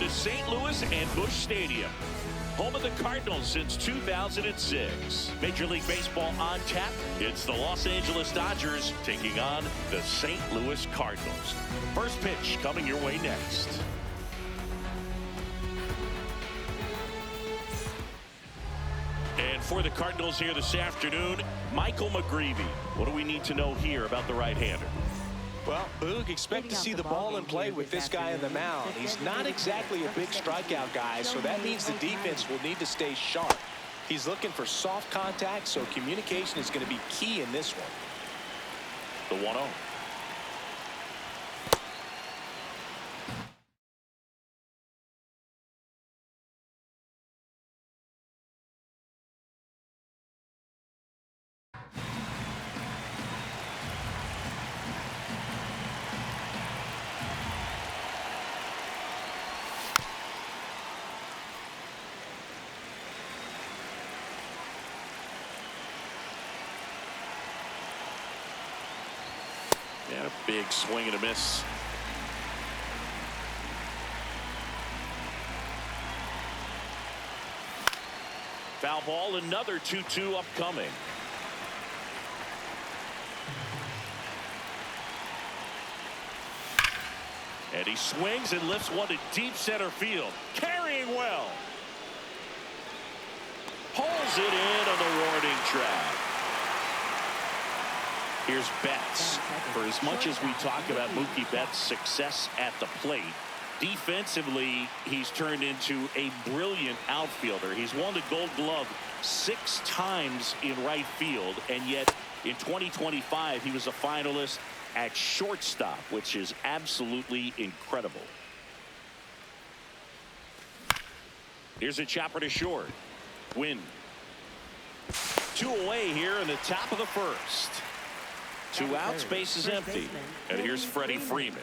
to St. Louis and Busch Stadium, home of the Cardinals since 2006. Major League Baseball on tap. It's the Los Angeles Dodgers taking on the St. Louis Cardinals. First pitch coming your way next. And for the Cardinals here this afternoon, Michael McGreevy. What do we need to know here about the right-hander? Well, Boog, expect to see the ball in play with this guy on the mound. He's not exactly a big strikeout guy, so that means the defense will need to stay sharp. He's looking for soft contact, so communication is going to be key in this one. The 1-0. And a big swing and a miss. Foul ball, another 2-2 upcoming. And he swings and lifts one to deep center field. Carrying well. Pulls it in on the warning track. Here's Betts. For as much as we talk about Mookie Betts' success at the plate, defensively, he's turned into a brilliant outfielder. He's won the Gold Glove 6 times in right field, and yet in 2025, he was a finalist at shortstop, which is absolutely incredible. Here's a chopper to short. Win. 2 away here in the top of the first. 2 outs, base is empty. And here's Freddie Freeman.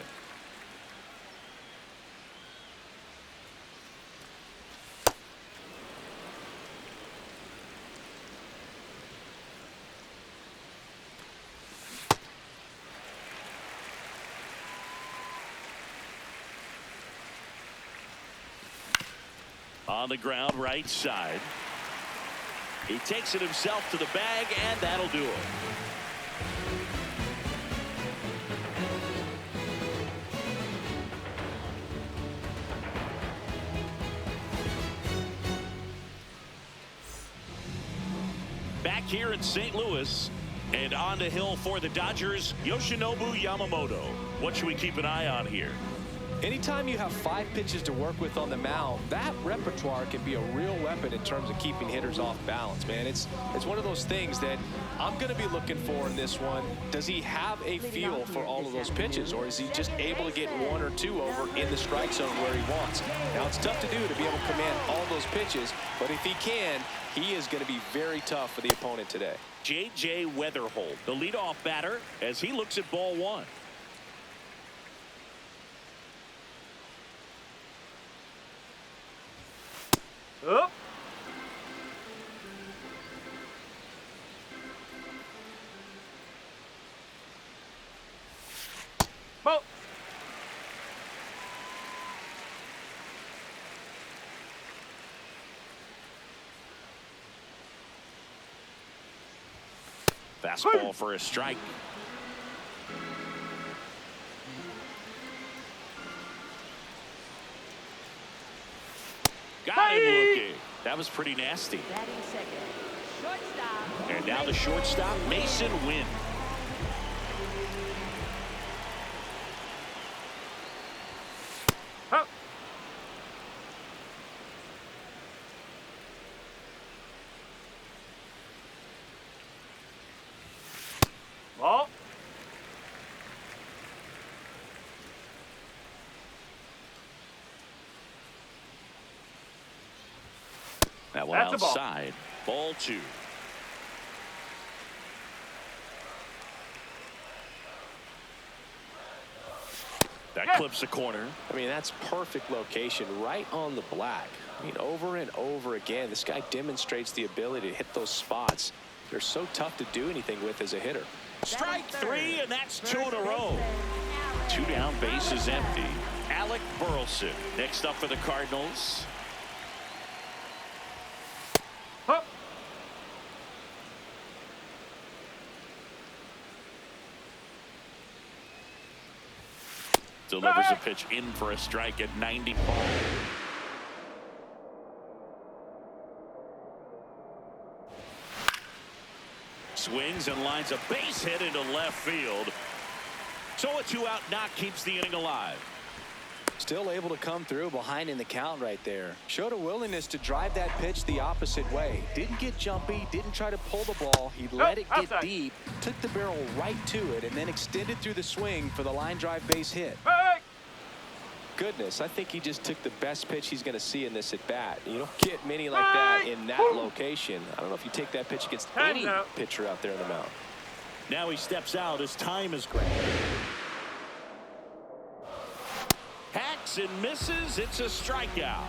On the ground, right side. He takes it himself to the bag, and that'll do it. Back here in St. Louis, and on the hill for the Dodgers, Yoshinobu Yamamoto. What should we keep an eye on here? Anytime you have 5 pitches to work with on the mound, that repertoire can be a real weapon in terms of keeping hitters off balance, man. It's one of those things that I'm going to be looking for in this one. Does he have a feel for all of those pitches, or is he just able to get 1 or 2 over in the strike zone where he wants? Now, it's tough to do to be able to command all those pitches, but if he can, he is going to be very tough for the opponent today. J.J. Weatherholt, the leadoff batter, as he looks at ball 1. Up. Ball. Fastball for a strike. Got him looking. That was pretty nasty. And now the shortstop, Mason Wynn. Up. Ball. That one That's outside. Ball 2. That clips the corner. I mean, that's perfect location, right on the black. I mean, over and over again, this guy demonstrates the ability to hit those spots. They're so tough to do anything with as a hitter. Strike 3, and that's 2 in a row. 2 down, base is empty. Alec Burleson next up for the Cardinals. Up. Delivers a pitch in for a strike at 90 ball. Swings and lines a base hit into left field. So a 2-out knock keeps the inning alive. Still able to come through behind in the count right there. Showed a willingness to drive that pitch the opposite way. Didn't get jumpy, didn't try to pull the ball. He let it get outside. deep, took the barrel right to it, and then extended through the swing for the line drive base hit. Hey. Goodness, I think he just took the best pitch he's going to see in this at bat. You don't get many like that in that location. I don't know if you take that pitch against any pitcher out there in the mound. Now he steps out as time is granted. Hacks and misses. It's a strikeout.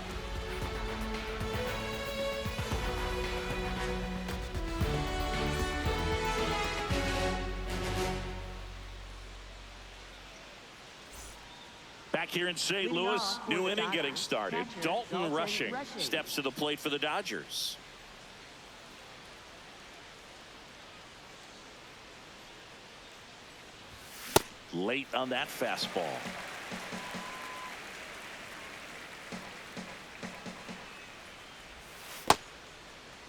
Back here in St. Louis, new inning getting started. Dalton Rushing steps to the plate for the Dodgers. Late on that fastball.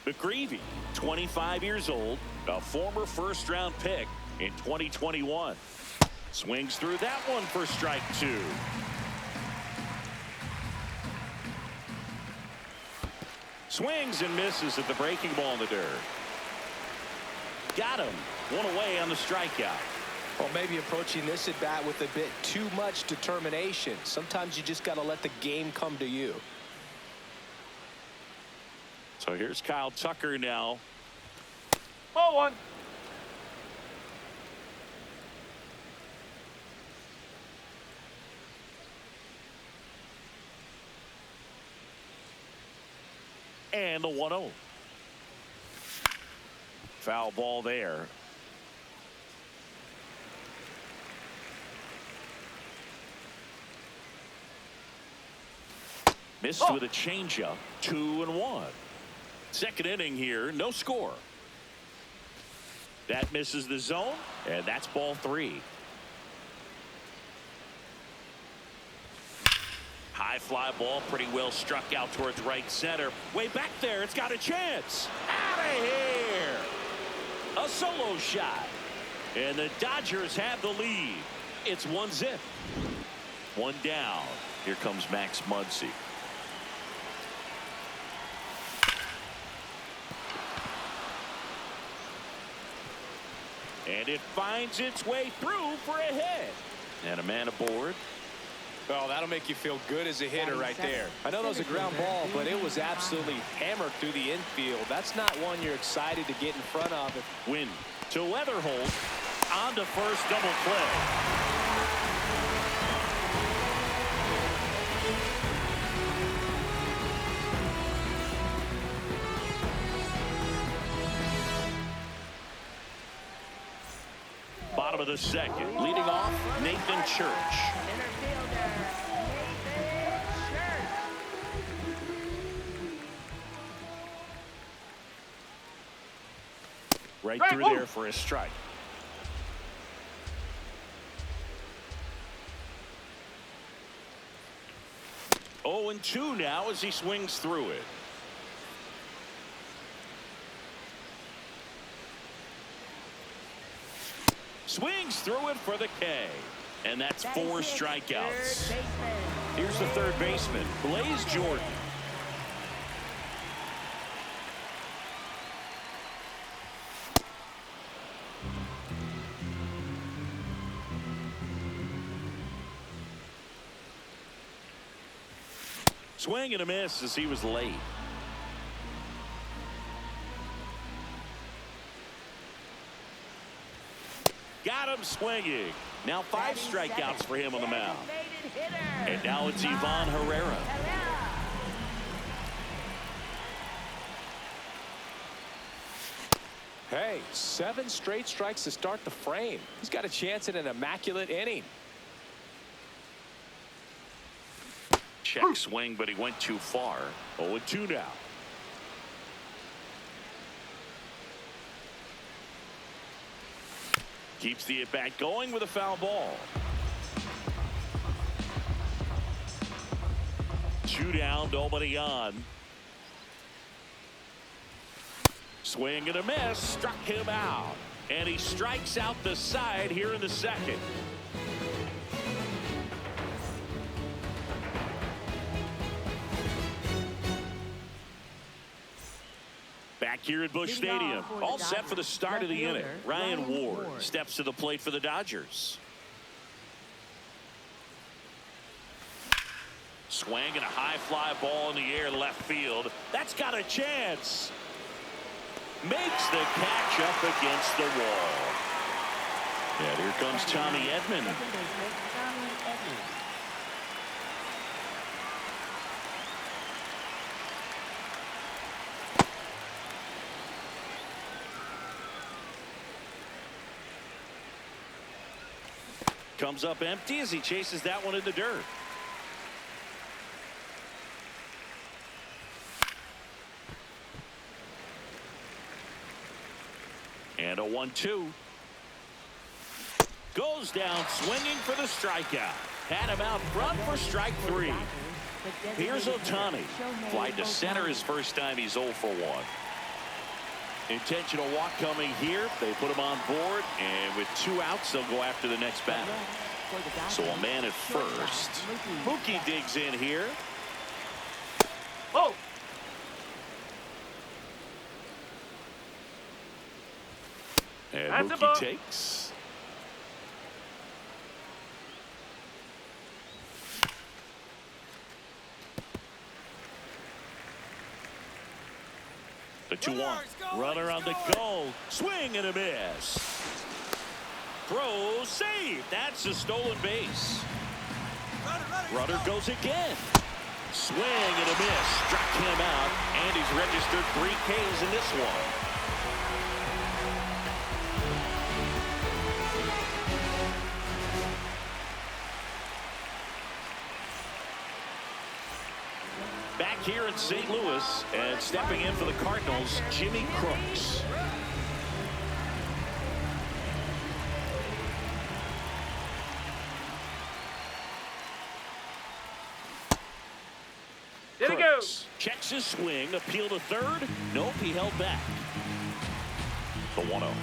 McGreevy, 25 years old, a former first-round pick in 2021. Swings through that one for strike 2. Swings and misses at the breaking ball in the dirt. Got him. One away on the strikeout. Well, maybe approaching this at bat with a bit too much determination. Sometimes you just got to let the game come to you. So here's Kyle Tucker now. Ball 1. And the 1-0. Foul ball there. Missed with a changeup. 2-1. Second inning here, no score. That misses the zone, and that's ball 3. High fly ball, pretty well struck out towards right center. Way back there, it's got a chance. Out of here. A solo shot. And the Dodgers have the lead. It's 1-0. 1 down. Here comes Max Muncy. And it finds its way through for a hit. And a man aboard. Well, that'll make you feel good as a hitter right there. I know that was a ground ball, but it was absolutely hammered through the infield. That's not one you're excited to get in front of. Win to Weatherholt. On to first, double play. Bottom of the second. Leading off, Nathan Church. Right through there for a strike. Oh, and 2 now as he swings through it. Swings through it for the K. And that's 4 strikeouts. Here's the third baseman, Blaze Jordan. Swing and a miss as he was late. Got him swinging. Now 5 strikeouts for him on the mound. And now it's Ivan Herrera. Hey, 7 straight strikes to start the frame. He's got a chance at an immaculate inning. check swing, but he went too far. 0-2 now. Keeps the at-bat going with a foul ball. 2 down, nobody on. Swing and a miss, struck him out. And he strikes out the side here in the second. Back here at Busch Stadium, all set for the start of the inning. Ryan Ward steps to the plate for the Dodgers. Swing and a high fly ball in the air left field. That's got a chance. Makes the catch up against the wall. And here comes Tommy Edman. Comes up empty as he chases that one in the dirt. And a 1-2. Goes down swinging for the strikeout. Had him out front for strike 3. Here's Ohtani. Fly to center his first time. He's 0 for 1. Intentional walk coming here. They put him on board, and with 2 outs, they'll go after the next batter. So a man at first. Mookie digs in here. Oh! And Mookie takes. The 2-1. Runner on the go. Swing and a miss. Throw, save. That's a stolen base. Runner goes again. Swing and a miss. Struck him out. And he's registered 3 Ks in this one. Back here in St. Louis, and stepping in for the Cardinals, Jimmy Crooks. There he goes. Checks his swing, appeal to third. Nope, he held back. The 1-0.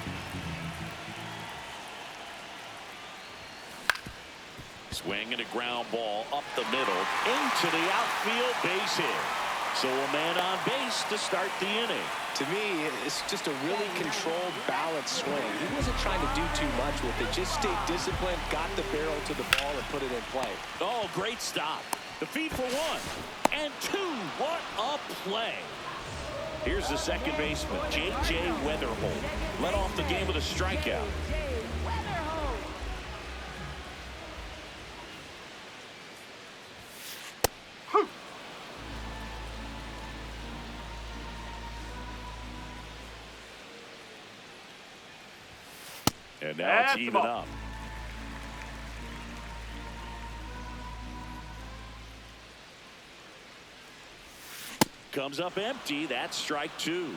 Swing and a ground ball up the middle into the outfield, base hit. So a man on base to start the inning. To me, it's just a really controlled, balanced swing. He wasn't trying to do too much with it. Just stayed disciplined, got the barrel to the ball, and put it in play. Oh, great stop. The feed for 1 and 2. What a play. Here's the second baseman, J.J. Weatherholt. Led off the game with a strikeout. And now it's even up. Comes up empty. That's strike 2.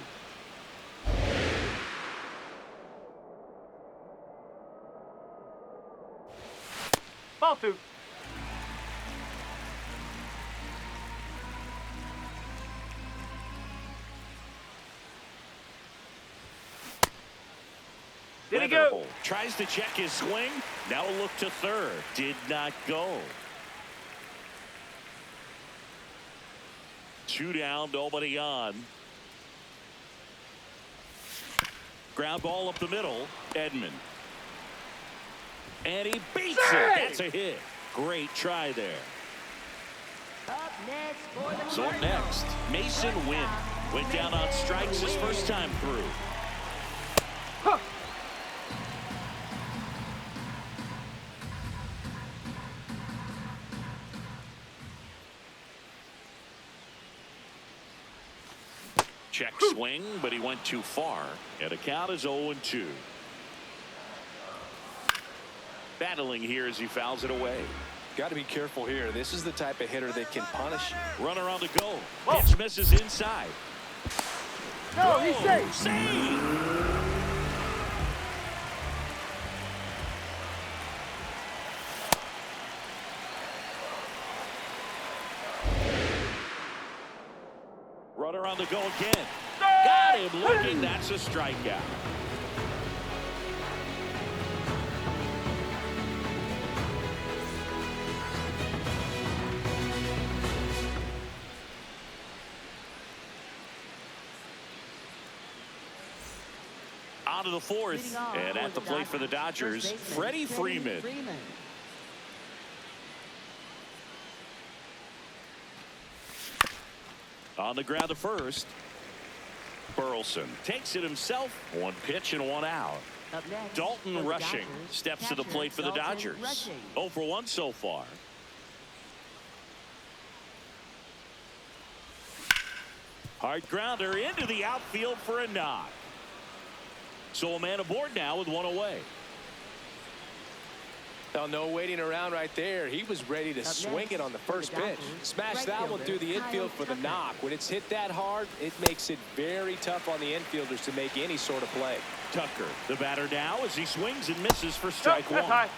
Ball 2. Did he go? Tries to check his swing. Now a look to third. Did not go. 2 down, nobody on. Ground ball up the middle. Edman. And he beats it. That's a hit. Great try there. So up next, Mason Wynn. Went down on strikes his first time through. Huh. Check swing, but he went too far. And the count is 0-2. Battling here as he fouls it away. Got to be careful here. This is the type of hitter that can punish. Runner on the go. Whoa. Pitch misses inside. No, he's safe. Save. Runner on the go again. Got him looking. That's a strikeout. On to the fourth, and at the plate for the Dodgers, Freddie Freeman. On the ground to first. Burleson takes it himself. One pitch and one out. Dalton Rushing steps to the plate for the Dodgers. 0 for 1 so far. Hard grounder into the outfield for a knock. So a man aboard now with one away. Now, no waiting around right there. He was ready to swing it on the first pitch. Smash that one through the infield for the knock. When it's hit that hard, it makes it very tough on the infielders to make any sort of play. Tucker, the batter now, as he swings and misses for strike one. High.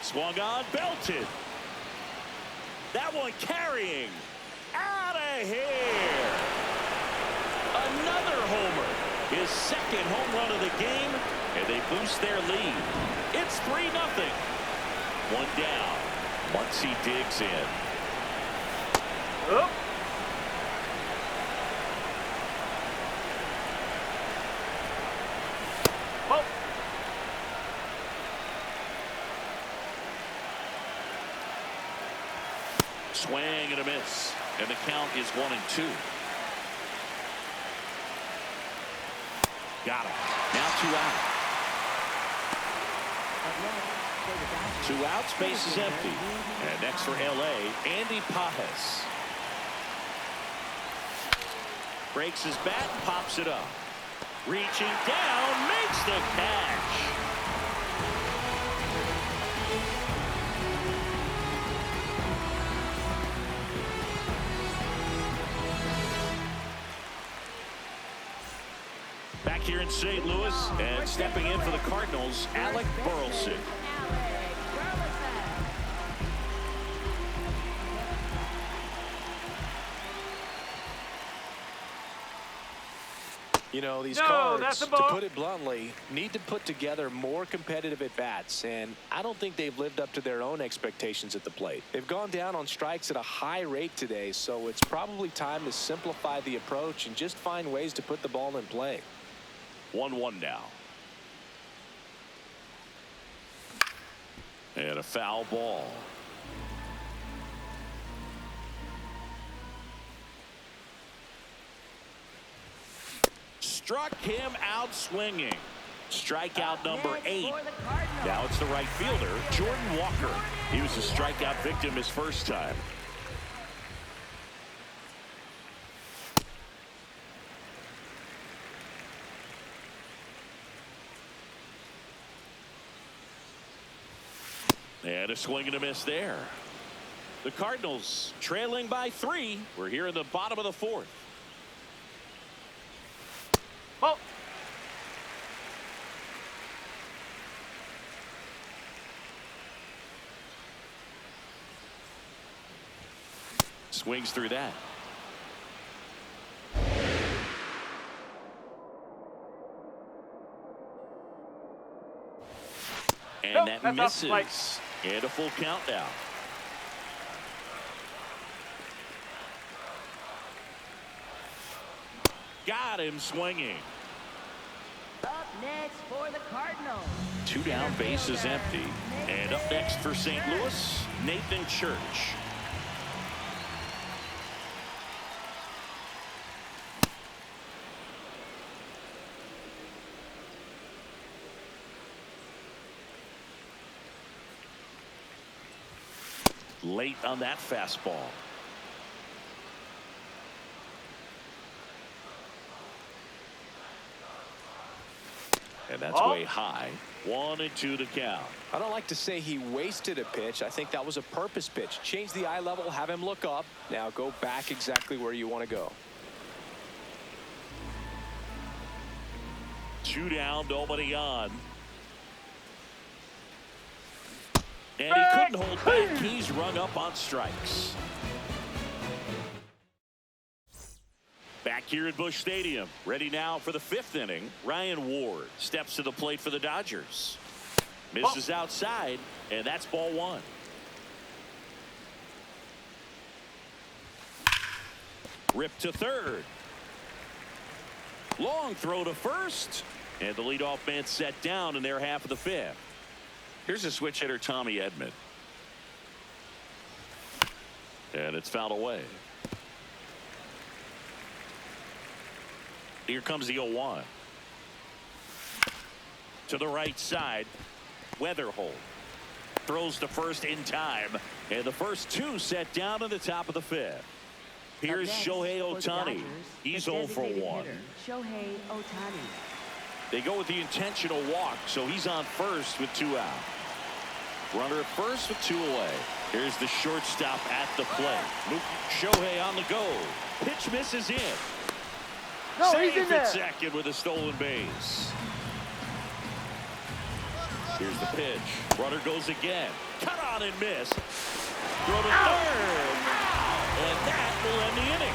Swung on, belted. That one carrying. Out of here. Another homer. His second home run of the game, and they boost their lead. It's 3-0. One down. Once he digs in. Up. Oh. Swing and a miss, and the count is 1-2. Got him. Now 2 out. 2 outs, base is empty. And next for LA, Andy Pajes. Breaks his bat, pops it up. Reaching down, makes the catch. Back here in St. Louis, and stepping in for the Cardinals, Alec Burleson. You know, these No, Cards, that's a to ball. put it bluntly, need to put together more competitive at-bats, and I don't think they've lived up to their own expectations at the plate. They've gone down on strikes at a high rate today, so it's probably time to simplify the approach and just find ways to put the ball in play. 1-1 now. And a foul ball. Struck him out swinging. Strikeout number 8. Now it's the right fielder, Jordan Walker. He was a strikeout victim his first time. And a swing and a miss there. The Cardinals trailing by 3. We're here in the bottom of the 4th. Oh. Swings through that. And Nope, that that's off the plate. misses. And a full count now. Got him swinging. Up next for the Cardinals. 2 down, bases empty. And up next for St. Louis, Nathan Church. Late on that fastball. And that's way high. 1-2 to count. I don't like to say he wasted a pitch. I think that was a purpose pitch. Change the eye level, have him look up. Now go back exactly where you want to go. 2 down, nobody on. And he couldn't hold back. He's rung up on strikes. Back here at Busch Stadium, ready now for the 5th inning. Ryan Ward steps to the plate for the Dodgers. Misses outside, and that's ball 1. Rip to third. Long throw to first. And the leadoff man set down in their half of the 5th. Here's a switch hitter, Tommy Edman. And it's fouled away. Here comes the 0-1. To the right side. Weatherholt throws to first in time. And the first 2 set down in the top of the 5th. Here's Shohei Ohtani. He's 0 for 1. Shohei Ohtani. They go with the intentional walk, so he's on first with 2 out. Runner at first with 2 away. Here's the shortstop at the plate. Shohei on the go. Pitch misses in. No, Safe he's in there. at second with a stolen base. Here's the pitch. Runner goes again. Cut on and miss. Throw to third. And that will end the inning.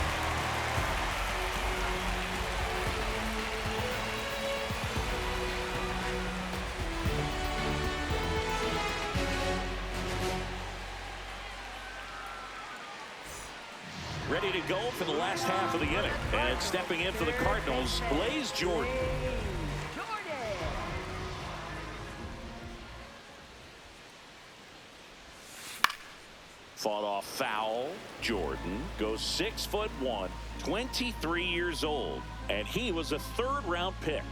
Ready to go for the last half of the inning. And stepping in for the Cardinals, Blaze Jordan. Fought off foul. Jordan goes 6'1", 23 years old. And he was a 3rd round pick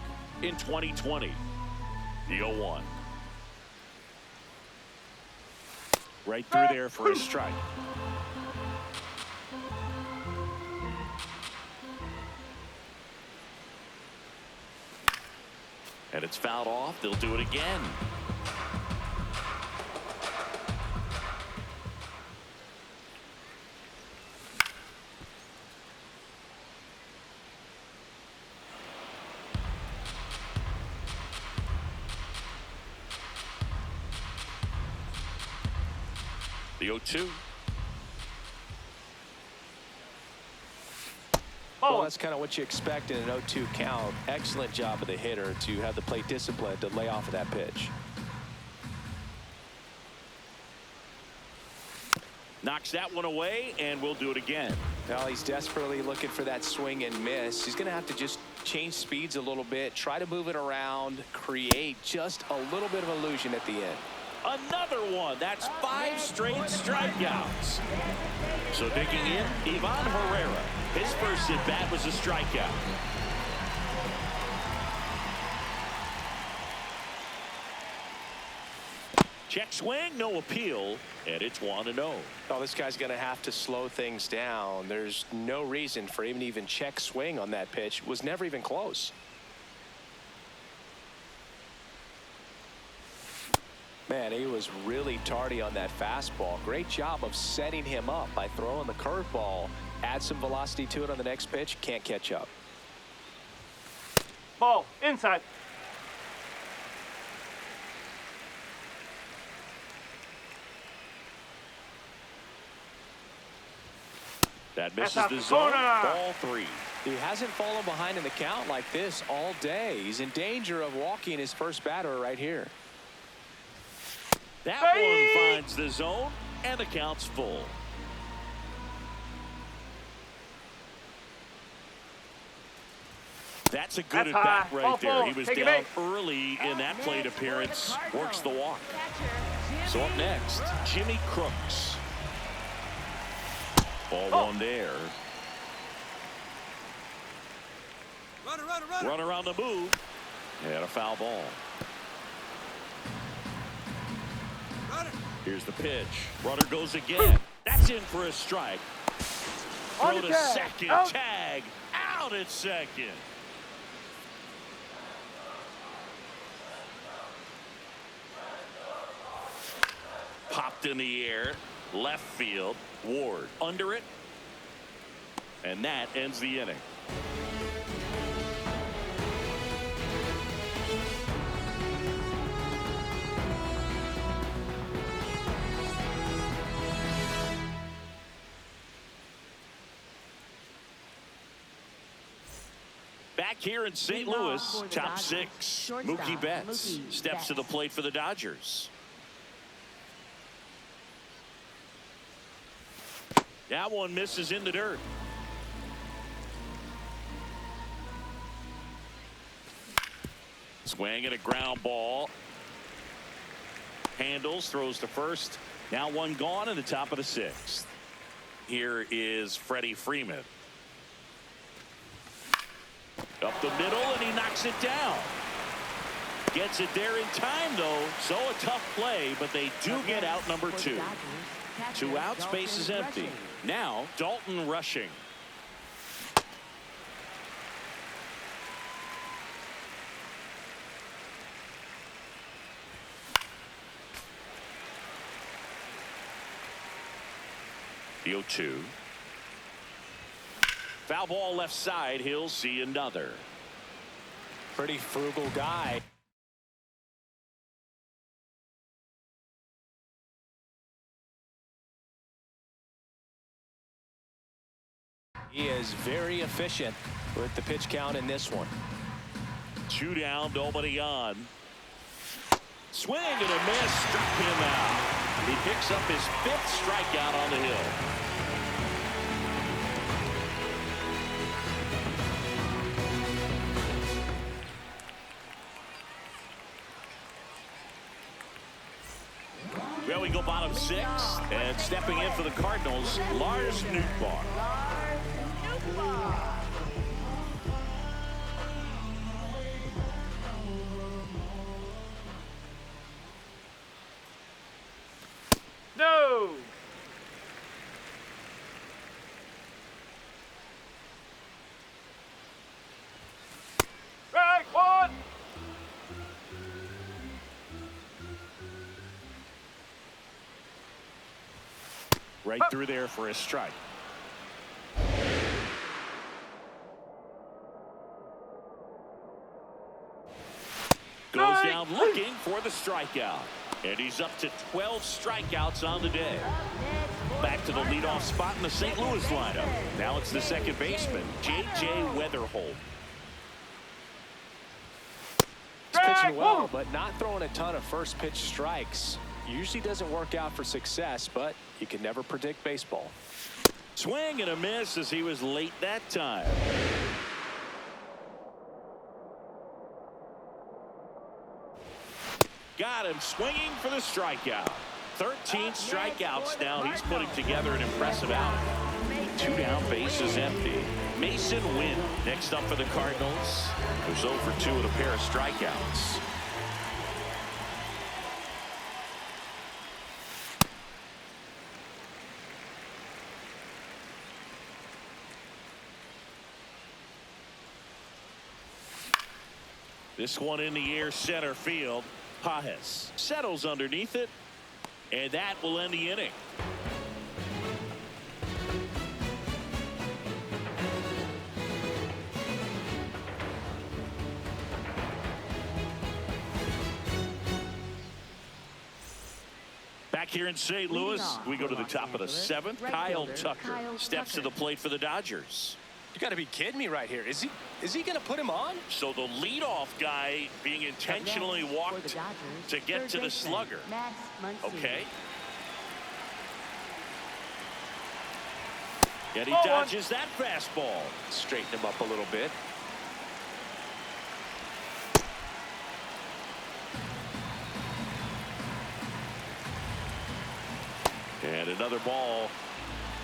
in 2020. The 0-1. Right through there for a strike. And it's fouled off. They'll do it again. The 0-2. Well, that's kind of what you expect in an 0-2 count. Excellent job of the hitter to have the plate discipline to lay off of that pitch. Knocks that one away, and we'll do it again. Well, he's desperately looking for that swing and miss. He's going to have to just change speeds a little bit, try to move it around, create just a little bit of illusion at the end. Another one. That's 5 straight strikeouts. So digging in, Ivan Herrera. His first at bat was a strikeout. Check swing, no appeal, and it's 1-0. Oh, this guy's going to have to slow things down. There's no reason for him to even check swing on that pitch. Was never even close. Man, he was really tardy on that fastball. Great job of setting him up by throwing the curveball. Add some velocity to it on the next pitch. Can't catch up. Ball inside. That misses That's the out the zone. corner. Ball 3. He hasn't fallen behind in the count like this all day. He's in danger of walking his first batter right here. That one finds the zone, and the count's full. That's a good at bat right there. He was down early in that plate appearance. Works the walk. So up next, Jimmy Crooks. Ball 1 there. Runner on the move. And a foul ball. Here's the pitch. Runner goes again. That's in for a strike. Throw to second. Tag. Out at second. Knocked in the air. Left field. Ward under it. And that ends the inning. Back here in St. Louis, top six, Mookie Betts steps to the plate for the Dodgers. That one misses in the dirt. Swing and a ground ball. Handles, throws to first. Now one gone in the top of the sixth. Here is Freddie Freeman. Up the middle, and he knocks it down. Gets it there in time, though. So a tough play, but they do get out number two. 2 outs, base is empty. Now Dalton rushing. The 0-2. Foul ball left side. He'll see another. Pretty frugal guy. He is very efficient with the pitch count in this one. 2 down, nobody on. Swing and a miss, struck him out. He picks up his 5th strikeout on the hill. Well, we go bottom 6, and stepping in for the Cardinals, Lars Nootbaar. No. Strike one. Right through there for a strike. Goes down looking for the strikeout. And he's up to 12 strikeouts on the day. Back to the leadoff spot in the St. Louis lineup. Now it's the second baseman, J.J. Weatherholt. He's pitching well, but not throwing a ton of first pitch strikes. Usually doesn't work out for success, but you can never predict baseball. Swing and a miss as he was late that time. Got him swinging for the strikeout. 13 strikeouts now. He's putting together an impressive outing. 2 down, base is empty. Mason Wynn next up for the Cardinals. Who's 0 for 2 with a pair of strikeouts. This one in the air, center field. Pajes settles underneath it, and that will end the inning. Back here in St. Louis, we go to the top of the 7th. Kyle Tucker steps to the plate for the Dodgers. You got to be kidding me right here. Is he going to put him on? So the leadoff guy being intentionally walked to get to the slugger. Okay. And he dodges that fastball. Straighten him up a little bit. And another ball.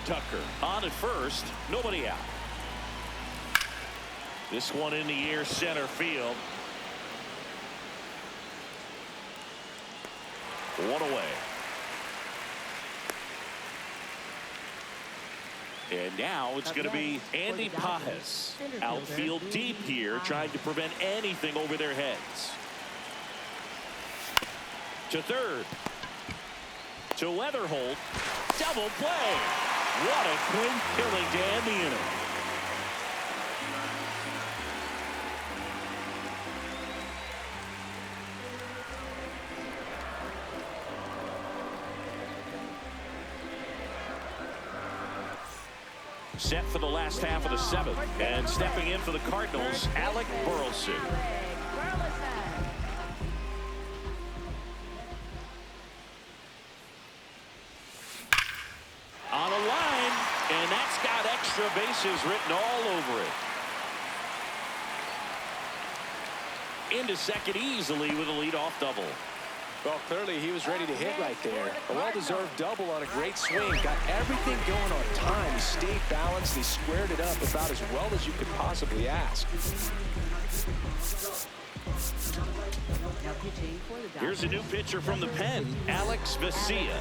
Tucker on at first. Nobody out. This one in the air, center field. 1 away. And now it's going to be Andy Pajes. Outfield deep here, trying to prevent anything over their heads. To third. To Weatherholt. Double play. What a quick killing to end the inning. Set for the last half of the seventh. And stepping in for the Cardinals, Alec Burleson. On a line, and that's got extra bases written all over it. Into second easily with a leadoff double. Well, clearly he was ready to hit right there. A well-deserved double on a great swing. Got everything going on time. He stayed balanced. He squared it up about as well as you could possibly ask. Here's a new pitcher from the pen, Alex Vesia.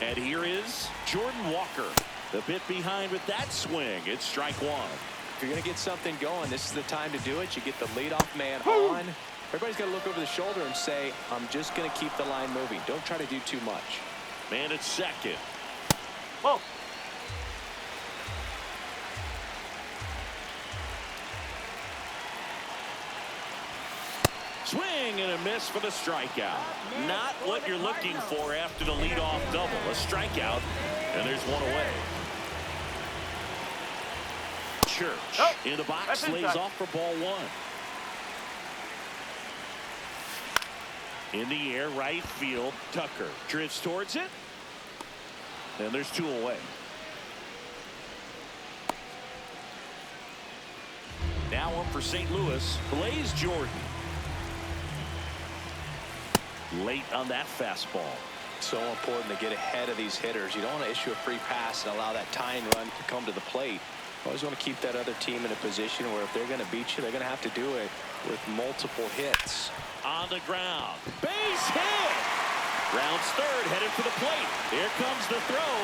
And here is Jordan Walker. The bit behind with that swing. It's strike one. If you're going to get something going, this is the time to do it. You get the leadoff man on. Everybody's got to look over the shoulder and say, I'm just going to keep the line moving. Don't try to do too much. Man at second. Whoa. Swing and a miss for the strikeout. Not what you're looking for after the leadoff double. A strikeout, and there's one away. Church in the box, lays off for ball one. In the air, right field. Tucker drifts towards it. And there's two away. Now up for St. Louis, Blaze Jordan. Late on that fastball. So important to get ahead of these hitters. You don't want to issue a free pass and allow that tying run to come to the plate. You always want to keep that other team in a position where if they're going to beat you, they're going to have to do it with multiple hits. On the ground. Base hit. Rounds third, headed for the plate. Here comes the throw.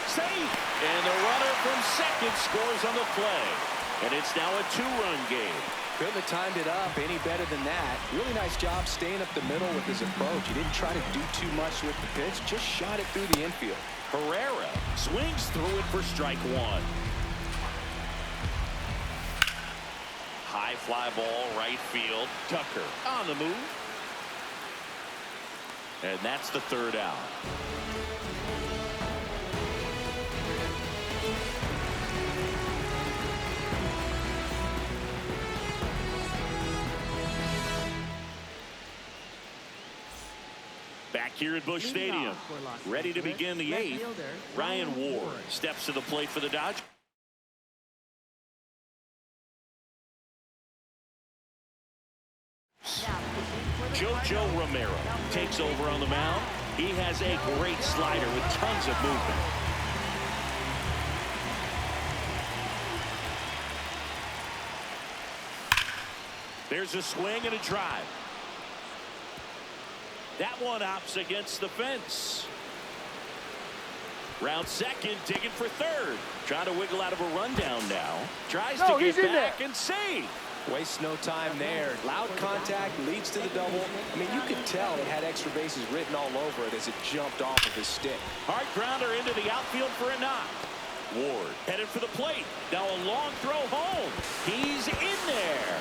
Safe. And the runner from second scores on the play. And it's now a two-run game. Couldn't have timed it up any better than that. Really nice job staying up the middle with his approach. He didn't try to do too much with the pitch, just shot it through the infield. Herrera swings through it for strike one. High fly ball, right field. Tucker on the move. And that's the third out. Back here at Busch Stadium, ready to begin the eighth. Ryan Ward steps to the plate for the Dodgers. Jojo Romero takes over on the mound. He has a great slider with tons of movement. There's a swing and a drive. That one opts against the fence. Round second, digging for third. Trying to wiggle out of a rundown now. Tries to get back and save. Wastes no time there. Loud contact leads to the double. I mean, you could tell it had extra bases written all over it as it jumped off of his stick. Hard grounder into the outfield for a knock. Ward headed for the plate. Now a long throw home. He's in there.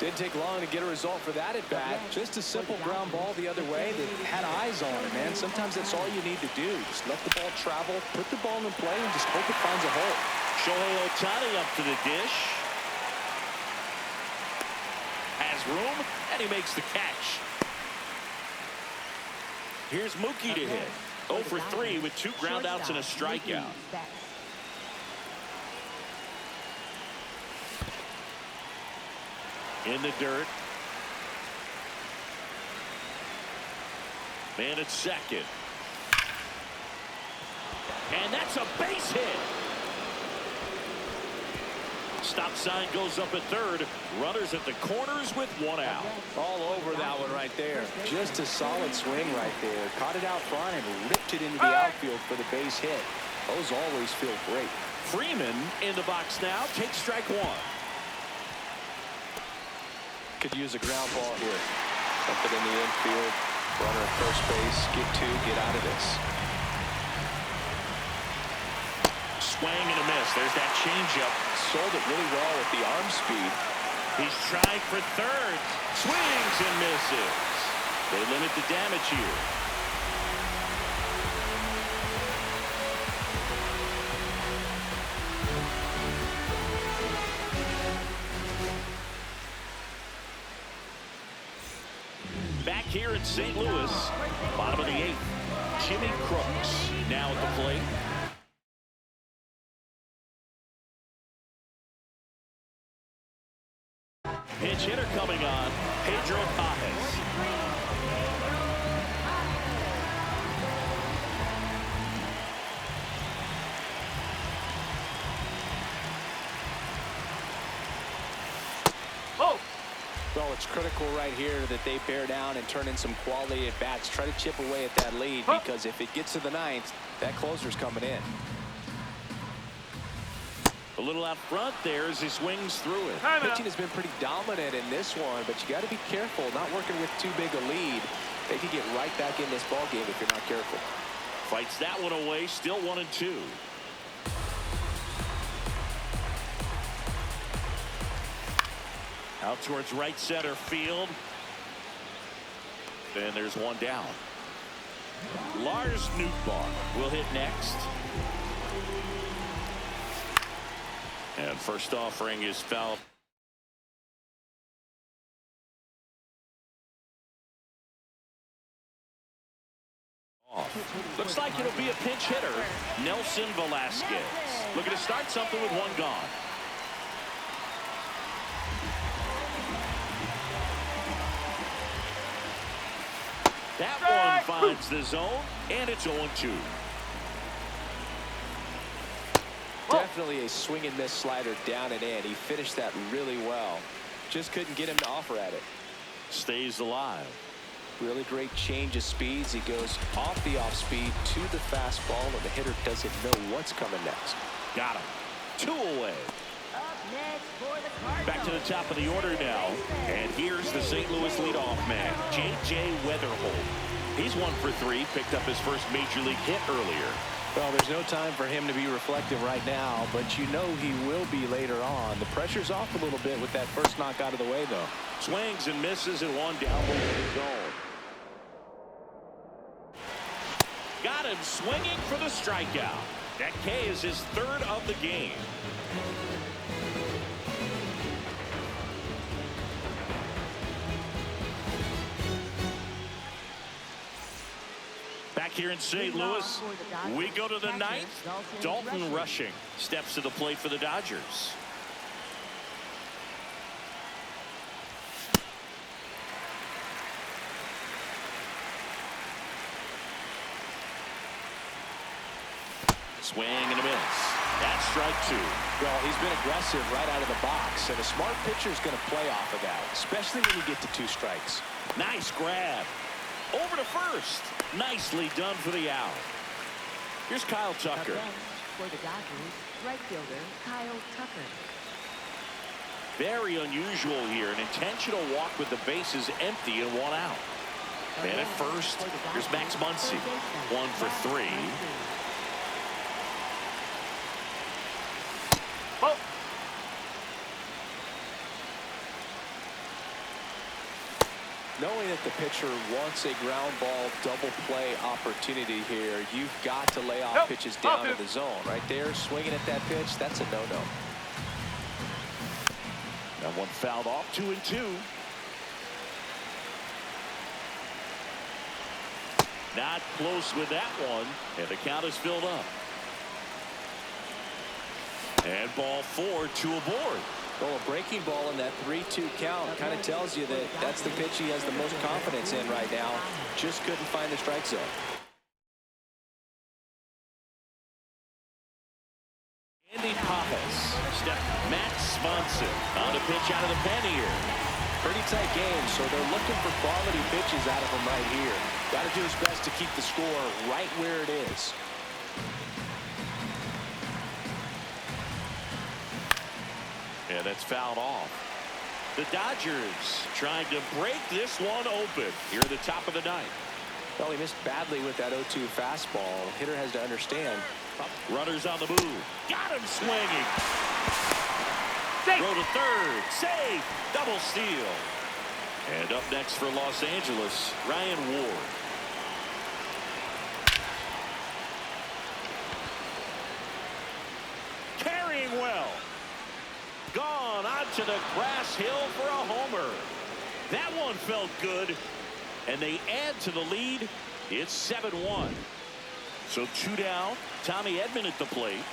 Didn't take long to get a result for that at bat. Just a simple ground ball the other way that had eyes on it, man. Sometimes that's all you need to do. Just let the ball travel, put the ball in play, and just hope it finds a hole. Shohei Ohtani up to the dish. Has room, and he makes the catch. Here's Mookie to hit. 0 for 3 with 2 groundouts and a strikeout. In the dirt. Man at second. And that's a base hit. Stop sign goes up at third. Runners at the corners with 1 out. All over that one right there. Just a solid swing right there. Caught it out front and ripped it into the outfield for the base hit. Those always feel great. Freeman in the box now. Takes strike one. Could use a ground ball here. Something in the infield. Runner at first base. Get two. Get out of this. Swing and a miss. There's that changeup. Sold it really well with the arm speed. He's trying for third. Swings and misses. They limit the damage here. Back here in St. Louis, bottom of the eighth, Jimmy Crooks now at the plate. Pinch hitter coming on, Pedro Pajes. Oh! Well, it's critical right here that they bear down and turn in some quality at bats. Try to chip away at that lead, because if it gets to the ninth, that closer's coming in. A little out front there as he swings through it. Pitching has been pretty dominant in this one, but you got to be careful. Not working with too big a lead. They could get right back in this ball game if you're not careful. Fights that one away. Still 1-2. Out towards right center field. And there's one down. Lars Nootbaar will hit next. And first offering is foul. Looks like it'll be a pinch hitter, Nelson Velasquez. Looking to start something with one gone. That one finds the zone, and it's 0-2. Definitely a swing and miss slider down and in. He finished that really well. Just couldn't get him to offer at it. Stays alive. Really great change of speeds. He goes off the off speed to the fastball, and the hitter doesn't know what's coming next. Got him. 2 away. Up next for the Cardinals. Back to the top of the order now. And here's the St. Louis leadoff man, J.J. Weatherholt. He's 1 for 3. Picked up his first major league hit earlier. Well, there's no time for him to be reflective right now, but you know he will be later on. The pressure's off a little bit with that first knock out of the way, though. Swings and misses and one down below the zone. Got him swinging for the strikeout. That K is his 3rd of the game. Back here in St. Louis, we go to the 9th. Dalton Rushing steps to the plate for the Dodgers. Swing and a miss. That's strike 2. Well, he's been aggressive right out of the box, and a smart pitcher is going to play off of that, especially when you get to 2 strikes. Nice grab. Over to first. Nicely done for the out. Here's Kyle Tucker. For the Dodgers, right fielder Kyle Tucker. Very unusual here. An intentional walk with the bases empty and 1 out. And at first, here's Max Muncy. 1 for 3. Oh! Knowing that the pitcher wants a ground ball double play opportunity here, you've got to lay off pitches down in the zone. Right there, swinging at that pitch, that's a no-no. That one fouled off. 2-2. Not close with that one, and the count is filled up. And ball 4, 2 aboard. Well, a breaking ball in that 3-2 count kind of tells you that that's the pitch he has the most confidence in right now. Just couldn't find the strike zone. Andy Pajes. Matt Swanson on the pitch out of the pen here. Pretty tight game, so they're looking for quality pitches out of him right here. Got to do his best to keep the score right where it is. Yeah, that's fouled off. The Dodgers trying to break this one open here at the top of the ninth. Well, he missed badly with that 0-2 fastball. Hitter has to understand. Runners on the move. Got him swinging. Throw to third. Safe. Double steal. And up next for Los Angeles, Ryan Ward. Carrying well. Gone onto the grass hill for a homer. That one felt good. And they add to the lead. It's 7-1. So 2 down. Tommy Edman at the plate.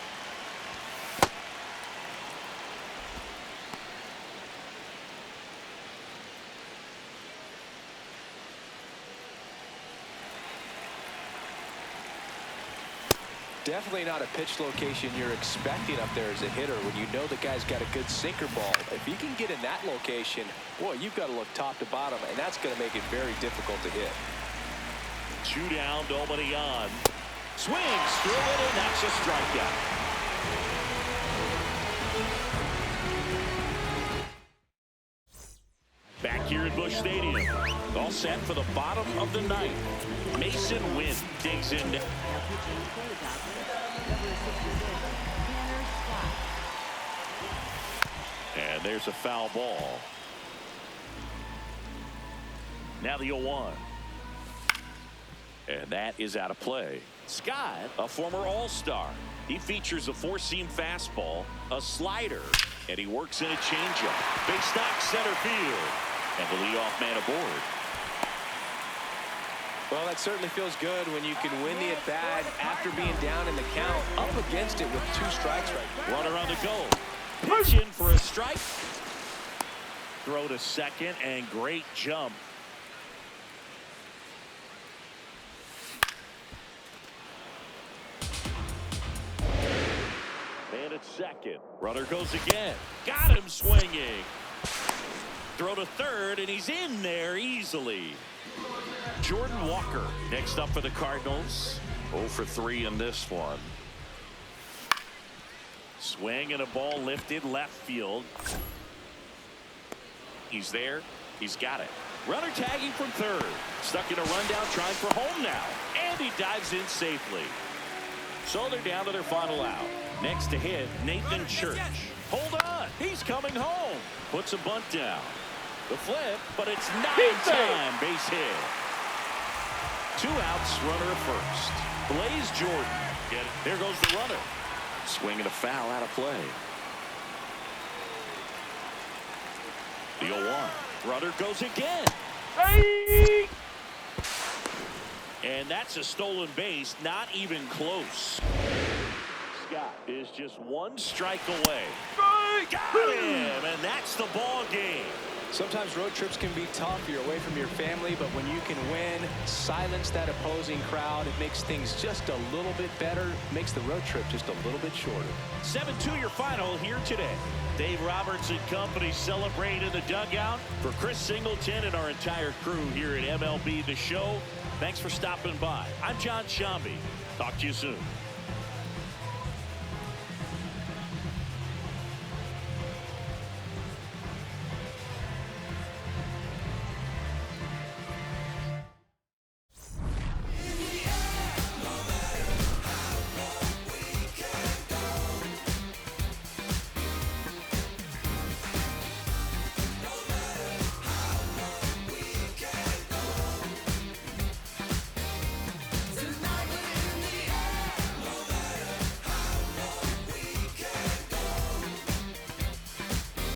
Definitely not a pitch location you're expecting up there as a hitter when you know the guy's got a good sinker ball. If he can get in that location, boy, you've got to look top to bottom, and that's going to make it very difficult to hit. 2 down, nobody on. Swings through it, and that's a strikeout. Back here at Busch Stadium. All set for the bottom of the ninth. Mason Wynn digs in. And there's a foul ball. Now the 0-1. And that is out of play. Scott, a former All-Star. He features a 4-seam fastball, a slider, and he works in a changeup. Big stock center field. And the leadoff man aboard. Well, that certainly feels good when you can win the at-bat after being down in the count, up against it with 2 strikes right now. Runner on the go. Pitch in for a strike. Throw to second, and great jump. And at second. Runner goes again. Got him swinging. Throw to third, and he's in there easily. Jordan Walker next up for the Cardinals. 0 for 3 in this one. Swing and a ball lifted left field. He's there. He's got it. Runner tagging from third. Stuck in a rundown, trying for home now. And he dives in safely. So they're down to their final out. Next to hit, Nathan Church. Hold on. He's coming home. Puts a bunt down. The flip, but it's not in time. Base hit. 2 outs, runner at first. Blaze Jordan. Get it. There goes the runner. Swing and a foul out of play. The 0-1. Runner goes again. Hey! And that's a stolen base, not even close. Scott is just 1 strike away. Got him, and that's the ball game. Sometimes road trips can be tough. You're away from your family, but when you can win, silence that opposing crowd, it makes things just a little bit better, makes the road trip just a little bit shorter. 7-2 your final here today. Dave Roberts and company celebrate in the dugout. For Chris Singleton and our entire crew here at MLB The Show, thanks for stopping by. I'm John Shambi. Talk to you soon.